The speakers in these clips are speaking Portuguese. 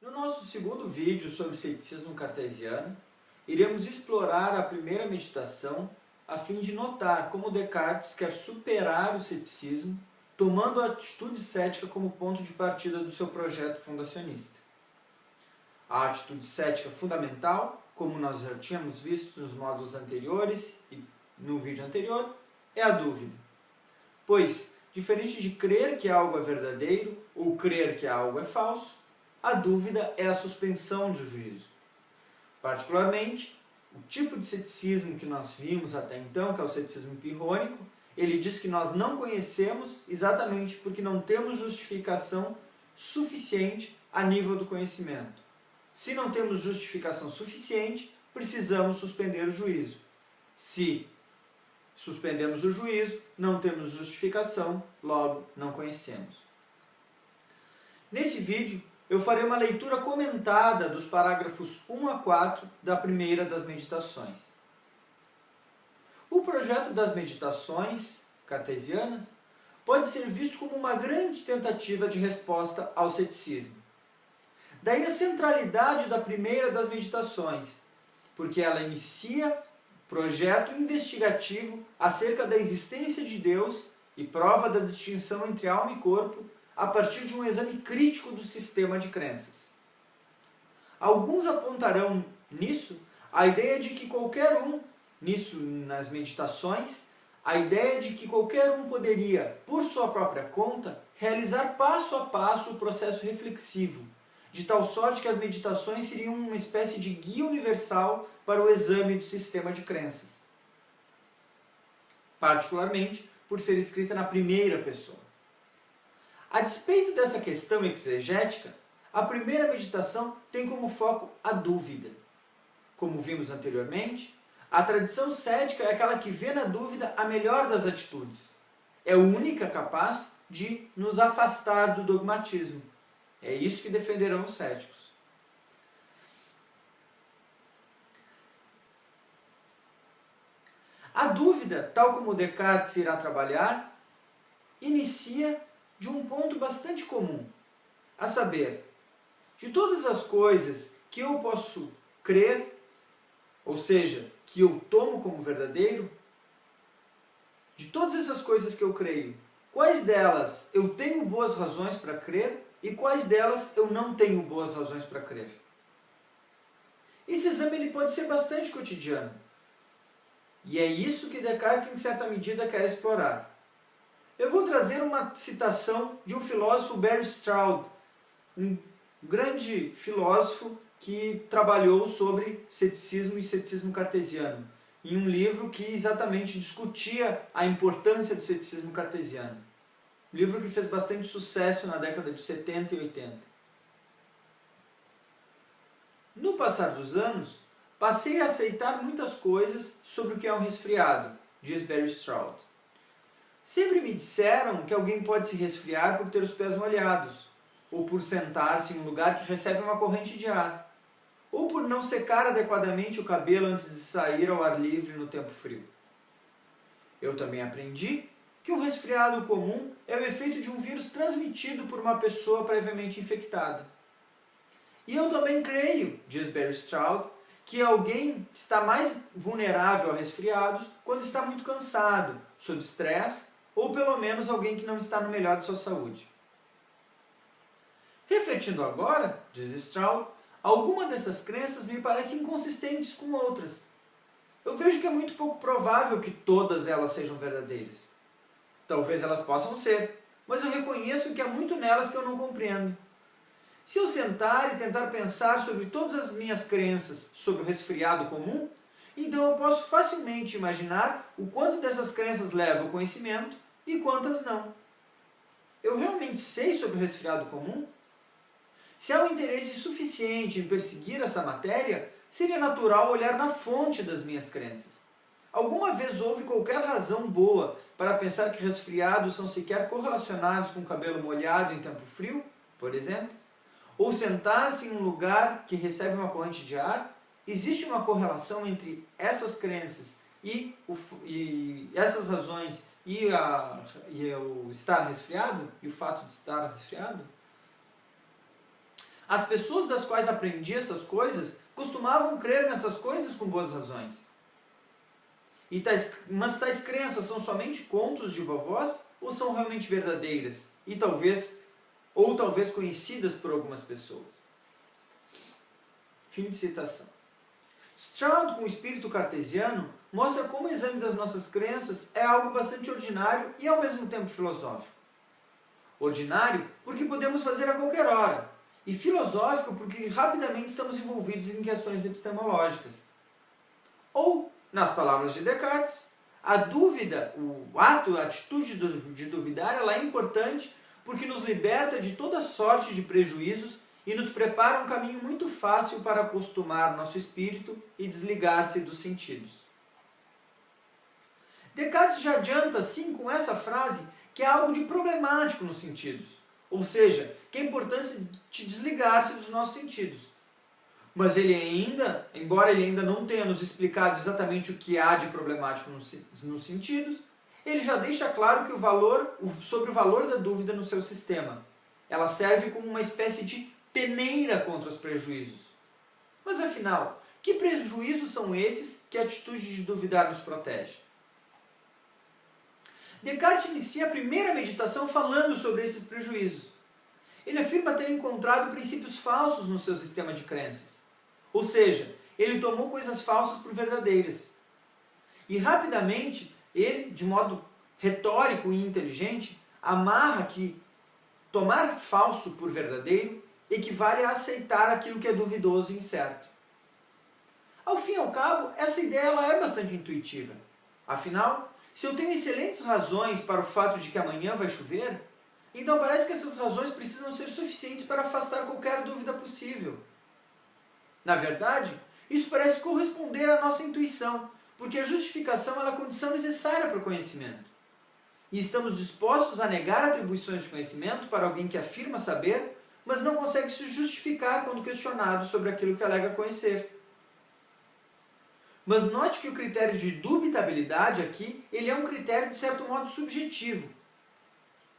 No nosso segundo vídeo sobre ceticismo cartesiano, iremos explorar a primeira meditação a fim de notar como Descartes quer superar o ceticismo, tomando a atitude cética como ponto de partida do seu projeto fundacionista. A atitude cética fundamental, como nós já tínhamos visto nos módulos anteriores e no vídeo anterior, é a dúvida. Pois, diferente de crer que algo é verdadeiro ou crer que algo é falso, a dúvida é a suspensão do juízo. Particularmente, o tipo de ceticismo que nós vimos até então, que é o ceticismo pirrônico, ele diz que nós não conhecemos exatamente porque não temos justificação suficiente a nível do conhecimento. Se não temos justificação suficiente, precisamos suspender o juízo. Se suspendemos o juízo, não temos justificação, logo não conhecemos. Nesse vídeo, eu farei uma leitura comentada dos parágrafos 1 a 4 da primeira das meditações. O projeto das meditações cartesianas pode ser visto como uma grande tentativa de resposta ao ceticismo. Daí a centralidade da primeira das meditações, porque ela inicia projeto investigativo acerca da existência de Deus e prova da distinção entre alma e corpo a partir de um exame crítico do sistema de crenças. Alguns apontarão nisso a ideia de que qualquer um, nas meditações, a ideia de que qualquer um poderia, por sua própria conta, realizar passo a passo o processo reflexivo, de tal sorte que as meditações seriam uma espécie de guia universal para o exame do sistema de crenças. Particularmente por ser escrita na primeira pessoa. A despeito dessa questão exegética, a primeira meditação tem como foco a dúvida. Como vimos anteriormente, a tradição cética é aquela que vê na dúvida a melhor das atitudes. É a única capaz de nos afastar do dogmatismo. É isso que defenderão os céticos. A dúvida, tal como Descartes irá trabalhar, inicia de um ponto bastante comum, a saber, de todas as coisas que eu posso crer, ou seja, que eu tomo como verdadeiro, de todas essas coisas que eu creio, quais delas eu tenho boas razões para crer e quais delas eu não tenho boas razões para crer? Esse exame ele pode ser bastante cotidiano. E é isso que Descartes, em certa medida, quer explorar. Eu vou trazer uma citação de um filósofo, Barry Stroud, um grande filósofo que trabalhou sobre ceticismo e ceticismo cartesiano, em um livro que exatamente discutia a importância do ceticismo cartesiano. Um livro que fez bastante sucesso na década de 70 e 80. No passar dos anos, passei a aceitar muitas coisas sobre o que é um resfriado, diz Barry Stroud. Sempre me disseram que alguém pode se resfriar por ter os pés molhados, ou por sentar-se em um lugar que recebe uma corrente de ar, ou por não secar adequadamente o cabelo antes de sair ao ar livre no tempo frio. Eu também aprendi que um resfriado comum é o efeito de um vírus transmitido por uma pessoa previamente infectada. E eu também creio, diz Barry Stroud, que alguém está mais vulnerável a resfriados quando está muito cansado, sob estresse, ou pelo menos alguém que não está no melhor de sua saúde. Refletindo agora, diz Stroud, algumas dessas crenças me parecem inconsistentes com outras. Eu vejo que é muito pouco provável que todas elas sejam verdadeiras. Talvez elas possam ser, mas eu reconheço que há muito nelas que eu não compreendo. Se eu sentar e tentar pensar sobre todas as minhas crenças sobre o resfriado comum, então eu posso facilmente imaginar o quanto dessas crenças levam ao conhecimento e quantas não. Eu realmente sei sobre o resfriado comum? Se há um interesse suficiente em perseguir essa matéria, seria natural olhar na fonte das minhas crenças. Alguma vez houve qualquer razão boa para pensar que resfriados são sequer correlacionados com o cabelo molhado em tempo frio, por exemplo? Ou sentar-se em um lugar que recebe uma corrente de ar? Existe uma correlação entre essas crenças e essas razões e o estar resfriado? E o fato de estar resfriado? As pessoas das quais aprendi essas coisas costumavam crer nessas coisas com boas razões. Mas tais crenças são somente contos de vovós ou são realmente verdadeiras e talvez conhecidas por algumas pessoas? Fim de citação. Stroud, com o espírito cartesiano, mostra como o exame das nossas crenças é algo bastante ordinário e ao mesmo tempo filosófico. Ordinário porque podemos fazer a qualquer hora, e filosófico porque rapidamente estamos envolvidos em questões epistemológicas. Ou, nas palavras de Descartes, a dúvida, a atitude de duvidar, ela é importante porque nos liberta de toda sorte de prejuízos e nos prepara um caminho muito fácil para acostumar nosso espírito e desligar-se dos sentidos. Descartes já adianta, assim, com essa frase, que há algo de problemático nos sentidos, ou seja, que é importante de desligar-se dos nossos sentidos. Mas ele ainda, embora ele ainda não tenha nos explicado exatamente o que há de problemático nos sentidos, ele já deixa claro que sobre o valor da dúvida no seu sistema. Ela serve como uma espécie de peneira contra os prejuízos. Mas afinal, que prejuízos são esses que a atitude de duvidar nos protege? Descartes inicia a primeira meditação falando sobre esses prejuízos. Ele afirma ter encontrado princípios falsos no seu sistema de crenças. Ou seja, ele tomou coisas falsas por verdadeiras. E rapidamente, ele, de modo retórico e inteligente, amarra que tomar falso por verdadeiro equivale a aceitar aquilo que é duvidoso e incerto. Ao fim e ao cabo, essa ideia ela é bastante intuitiva. Afinal, se eu tenho excelentes razões para o fato de que amanhã vai chover, então parece que essas razões precisam ser suficientes para afastar qualquer dúvida possível. Na verdade, isso parece corresponder à nossa intuição, porque a justificação ela é a condição necessária para o conhecimento. E estamos dispostos a negar atribuições de conhecimento para alguém que afirma saber, mas não consegue se justificar quando questionado sobre aquilo que alega conhecer. Mas note que o critério de dubitabilidade aqui, ele é um critério de certo modo subjetivo.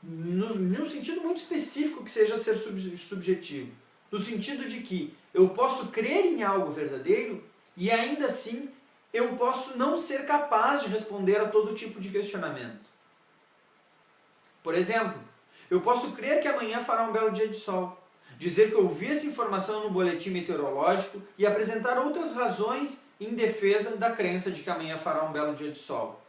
Num sentido muito específico que seja ser subjetivo. No sentido de que eu posso crer em algo verdadeiro e ainda assim eu posso não ser capaz de responder a todo tipo de questionamento. Por exemplo, eu posso crer que amanhã fará um belo dia de sol, dizer que eu ouvi essa informação no boletim meteorológico e apresentar outras razões em defesa da crença de que amanhã fará um belo dia de sol.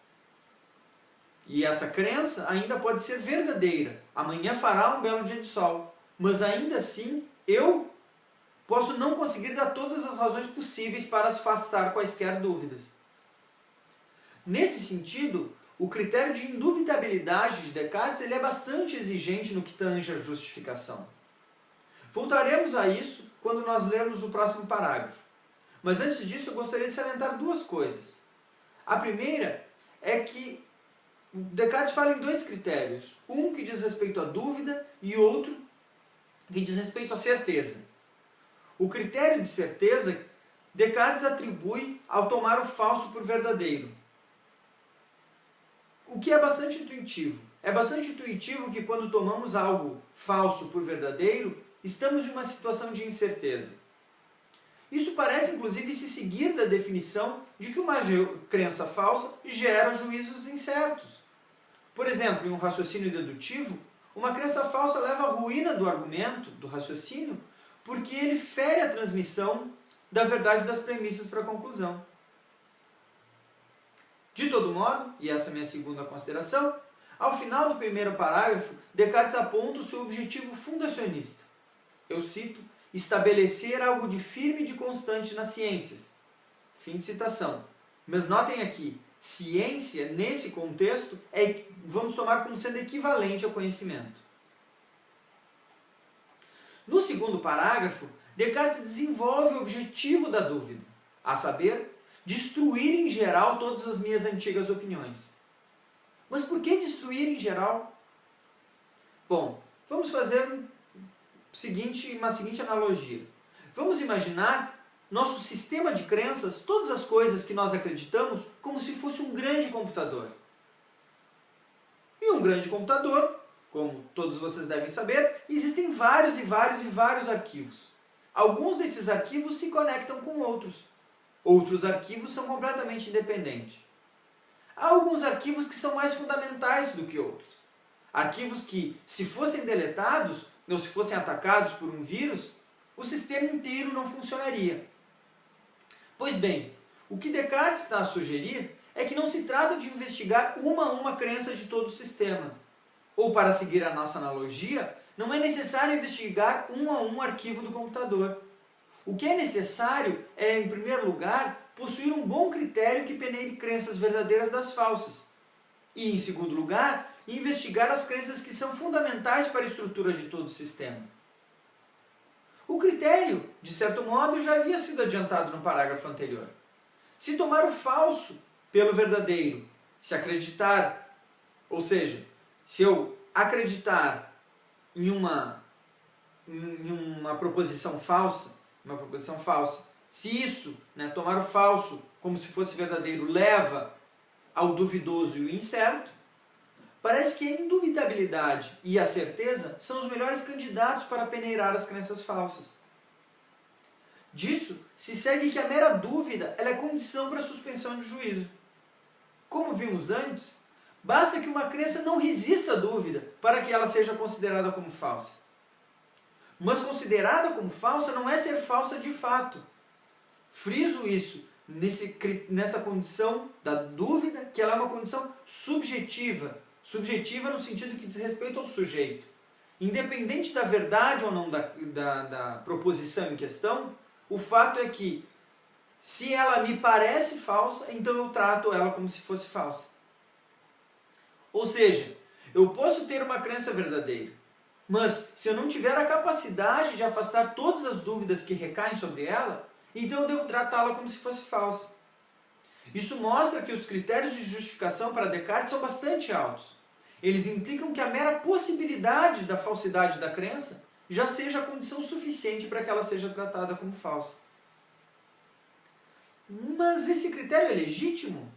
E essa crença ainda pode ser verdadeira. Amanhã fará um belo dia de sol. Mas ainda assim, eu posso não conseguir dar todas as razões possíveis para afastar quaisquer dúvidas. Nesse sentido, o critério de indubitabilidade de Descartes ele é bastante exigente no que tange a justificação. Voltaremos a isso quando nós lermos o próximo parágrafo. Mas antes disso, eu gostaria de salientar duas coisas. A primeira é que Descartes fala em dois critérios. Um que diz respeito à dúvida e outro que diz respeito à certeza. O critério de certeza, Descartes atribui ao tomar o falso por verdadeiro. O que é bastante intuitivo. É bastante intuitivo que quando tomamos algo falso por verdadeiro, estamos em uma situação de incerteza. Isso parece, inclusive, se seguir da definição de que uma crença falsa gera juízos incertos. Por exemplo, em um raciocínio dedutivo, uma crença falsa leva à ruína do argumento, do raciocínio, porque ele fere a transmissão da verdade das premissas para a conclusão. De todo modo, e essa é a minha segunda consideração, ao final do primeiro parágrafo, Descartes aponta o seu objetivo fundacionista. Eu cito, estabelecer algo de firme e de constante nas ciências. Fim de citação. Mas notem aqui, ciência, nesse contexto, vamos tomar como sendo equivalente ao conhecimento. No segundo parágrafo, Descartes desenvolve o objetivo da dúvida, a saber, destruir em geral todas as minhas antigas opiniões. Mas por que destruir em geral? Bom, vamos fazer uma seguinte analogia. Vamos imaginar nosso sistema de crenças, todas as coisas que nós acreditamos, como se fosse um grande computador. E um grande computador como todos vocês devem saber, existem vários e vários e vários arquivos. Alguns desses arquivos se conectam com outros. Outros arquivos são completamente independentes. Há alguns arquivos que são mais fundamentais do que outros. Arquivos que, se fossem deletados, ou se fossem atacados por um vírus, o sistema inteiro não funcionaria. Pois bem, o que Descartes está a sugerir é que não se trata de investigar uma a uma crença de todo o sistema. Ou, para seguir a nossa analogia, não é necessário investigar um a um arquivo do computador. O que é necessário é, em primeiro lugar, possuir um bom critério que peneire crenças verdadeiras das falsas. E, em segundo lugar, investigar as crenças que são fundamentais para a estrutura de todo o sistema. O critério, de certo modo, já havia sido adiantado no parágrafo anterior. Se tomar o falso pelo verdadeiro, se acreditar, ou seja, se eu acreditar em uma proposição falsa, se isso, tomar o falso como se fosse verdadeiro, leva ao duvidoso e o incerto, parece que a indubitabilidade e a certeza são os melhores candidatos para peneirar as crenças falsas. Disso se segue que a mera dúvida ela é condição para a suspensão de juízo. Como vimos antes, basta que uma crença não resista à dúvida para que ela seja considerada como falsa. Mas considerada como falsa não é ser falsa de fato. Friso isso nessa condição da dúvida, que ela é uma condição subjetiva. Subjetiva no sentido que diz respeito ao sujeito. Independente da verdade ou não da proposição em questão, o fato é que, se ela me parece falsa, então eu trato ela como se fosse falsa. Ou seja, eu posso ter uma crença verdadeira, mas se eu não tiver a capacidade de afastar todas as dúvidas que recaem sobre ela, então eu devo tratá-la como se fosse falsa. Isso mostra que os critérios de justificação para Descartes são bastante altos. Eles implicam que a mera possibilidade da falsidade da crença já seja a condição suficiente para que ela seja tratada como falsa. Mas esse critério é legítimo?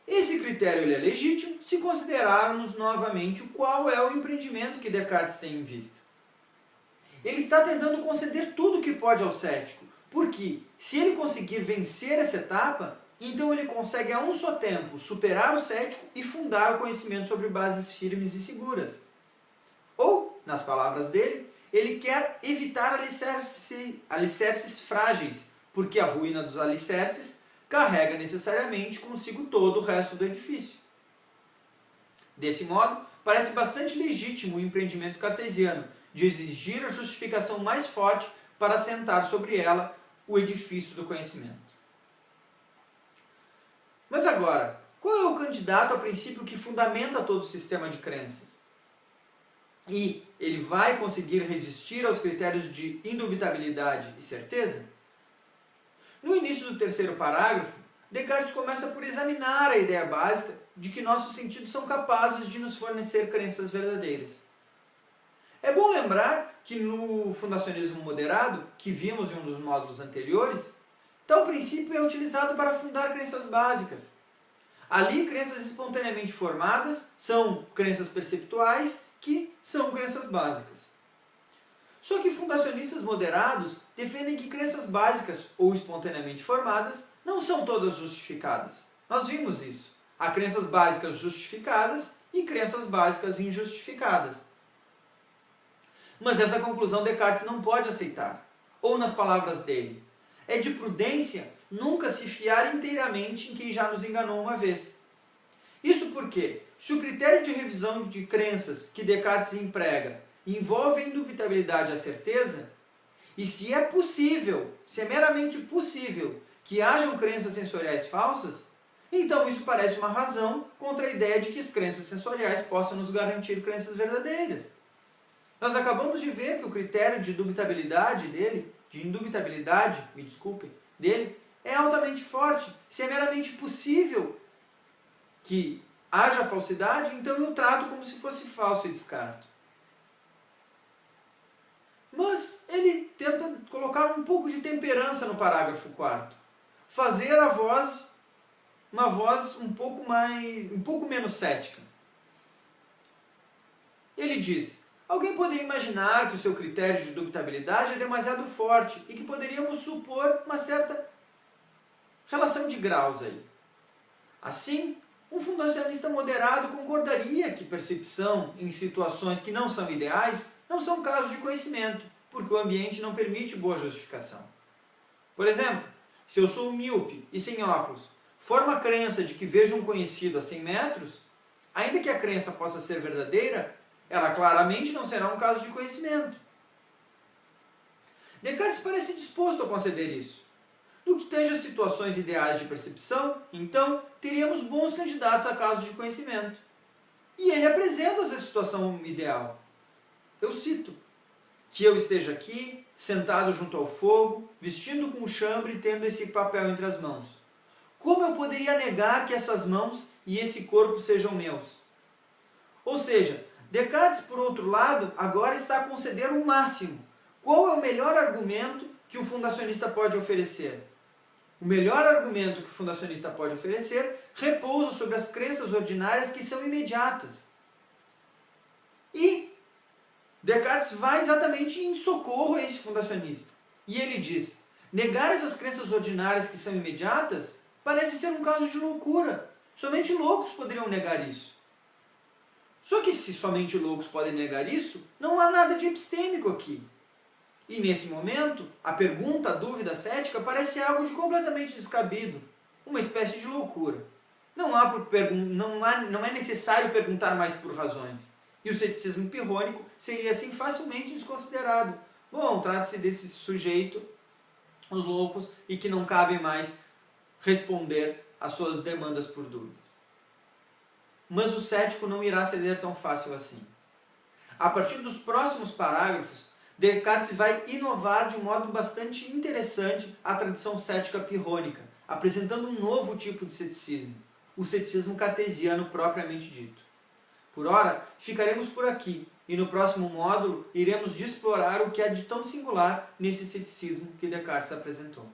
Esse critério ele é legítimo se considerarmos novamente qual é o empreendimento que Descartes tem em vista. Ele está tentando conceder tudo o que pode ao cético, porque se ele conseguir vencer essa etapa, então ele consegue a um só tempo superar o cético e fundar o conhecimento sobre bases firmes e seguras. Ou, nas palavras dele, ele quer evitar alicerces frágeis, porque a ruína dos alicerces carrega necessariamente consigo todo o resto do edifício. Desse modo, parece bastante legítimo o empreendimento cartesiano de exigir a justificação mais forte para assentar sobre ela o edifício do conhecimento. Mas agora, qual é o candidato a princípio que fundamenta todo o sistema de crenças? E ele vai conseguir resistir aos critérios de indubitabilidade e certeza? No início do terceiro parágrafo, Descartes começa por examinar a ideia básica de que nossos sentidos são capazes de nos fornecer crenças verdadeiras. É bom lembrar que no fundacionismo moderado, que vimos em um dos módulos anteriores, tal princípio é utilizado para fundar crenças básicas. Ali, crenças espontaneamente formadas são crenças perceptuais, que são crenças básicas. Só que fundacionistas moderados defendem que crenças básicas ou espontaneamente formadas não são todas justificadas. Nós vimos isso. Há crenças básicas justificadas e crenças básicas injustificadas. Mas essa conclusão Descartes não pode aceitar. Ou, nas palavras dele, é de prudência nunca se fiar inteiramente em quem já nos enganou uma vez. Isso porque, se o critério de revisão de crenças que Descartes emprega envolve a indubitabilidade e a certeza, e se é possível, se é meramente possível, que hajam crenças sensoriais falsas, então isso parece uma razão contra a ideia de que as crenças sensoriais possam nos garantir crenças verdadeiras. Nós acabamos de ver que o critério de indubitabilidade dele, dele, é altamente forte. Se é meramente possível que haja falsidade, então eu trato como se fosse falso e descarto. Mas ele tenta colocar um pouco de temperança no parágrafo 4º. Fazer uma voz um pouco menos cética. Ele diz: alguém poderia imaginar que o seu critério de dubitabilidade é demasiado forte e que poderíamos supor uma certa relação de graus aí. Assim, um fundacionalista moderado concordaria que percepção em situações que não são ideais não são casos de conhecimento, porque o ambiente não permite boa justificação. Por exemplo, se eu sou míope e sem óculos, formo a crença de que vejo um conhecido a 100 metros, ainda que a crença possa ser verdadeira, ela claramente não será um caso de conhecimento. Descartes parece disposto a conceder isso. No que tange a situações ideais de percepção, então, teríamos bons candidatos a casos de conhecimento. E ele apresenta essa situação ideal. Eu cito: que eu esteja aqui, sentado junto ao fogo, vestindo com chambre e tendo esse papel entre as mãos. Como eu poderia negar que essas mãos e esse corpo sejam meus? Ou seja, Descartes, por outro lado, agora está a conceder o máximo. Qual é o melhor argumento que o fundacionista pode oferecer? O melhor argumento que o fundacionista pode oferecer repousa sobre as crenças ordinárias que são imediatas. E Descartes vai exatamente em socorro a esse fundacionista. E ele diz: negar essas crenças ordinárias que são imediatas parece ser um caso de loucura. Somente loucos poderiam negar isso. Só que se somente loucos podem negar isso, não há nada de epistêmico aqui. E nesse momento, a pergunta, a dúvida cética parece algo de completamente descabido, uma espécie de loucura. Não é necessário perguntar mais por razões. E o ceticismo pirrônico seria assim facilmente desconsiderado. Bom, trata-se desse sujeito, os loucos, e que não cabe mais responder às suas demandas por dúvidas. Mas o cético não irá ceder tão fácil assim. A partir dos próximos parágrafos, Descartes vai inovar de um modo bastante interessante a tradição cética pirrônica, apresentando um novo tipo de ceticismo, o ceticismo cartesiano propriamente dito. Por ora, ficaremos por aqui, e no próximo módulo iremos explorar o que há de tão singular nesse ceticismo que Descartes apresentou.